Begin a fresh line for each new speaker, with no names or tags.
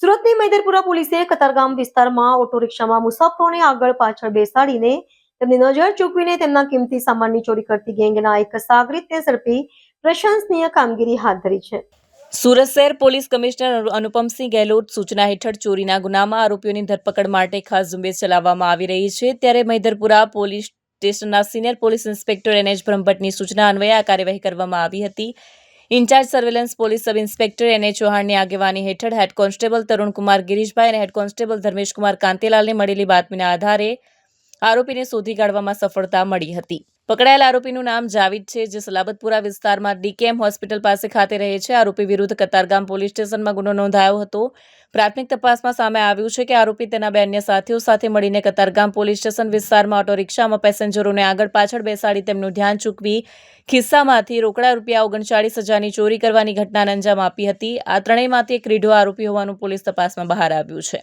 સુરતની મૈદરપુરા પોલીસે કતારગામ વિસ્તારમાં ઓટો રિક્ષામાં મુસાફરોને આગળ પાછળ બેસાડીને તેમની નજર ચૂકવીને તેમના કિંમતી સામાનની ચોરી કરતી ગેંગના એક સાગરીતને ઝડપી પ્રશંસનીય કામગીરી હાથ ધરી છે.
સુરત શહેર પોલીસ કમિશનર અનુપમસિંહ ગેહલોત સૂચના હેઠળ ચોરીના ગુનામાં આરોપીઓની ધરપકડ માટે ખાસ ઝુંબેશ ચલાવવામાં આવી રહી છે. ત્યારે મૈદરપુરા પોલીસ સ્ટેશનના સિનિયર પોલીસ ઇન્સ્પેક્ટર NH બ્રહ્મભટ્ટની સૂચના અન્વયે આ કાર્યવાહી કરવામાં આવી હતી. Incharge surveillance police sub inspector NA ચૌહાણની આગેવાની હેઠળ હેડ કોન્સ્ટેબલ તરુણકુમાર ગિરીશભાઈ અને હેડ કોન્સ્ટેબલ ધર્મેશકુમાર કાંતિલાલને મળેલી બાતમીના આધારે આરોપીને શોધી કાઢવામાં સફળતા મળી હતી. પકડાયેલ આરોપીનું નામ જાવીદ છે, જે સલાબતપુરા વિસ્તારમાં DKM હોસ્પિટલ પાસે ખાતે રહે છે. આરોપી વિરુદ્ધ કતારગામ પોલીસ સ્ટેશનમાં ગુનો નોંધાયો હતો. પ્રાથમિક તપાસમાં સામે આવ્યું છે કે આરોપી તેના બે અન્ય સાથીઓ સાથે મળીને કતારગામ પોલીસ સ્ટેશન વિસ્તારમાં ઓટો રિક્ષામાં પેસેન્જરોને આગળ પાછળ બેસાડી તેમનું ધ્યાન ચૂકવી ખિસ્સામાંથી રોકડા રૂપિયા 39,000ની ચોરી કરવાની ઘટનાને અંજામ આપી હતી. આ ત્રણેયમાંથી એક રીઢો આરોપી હોવાનું પોલીસ તપાસમાં બહાર આવ્યું છે.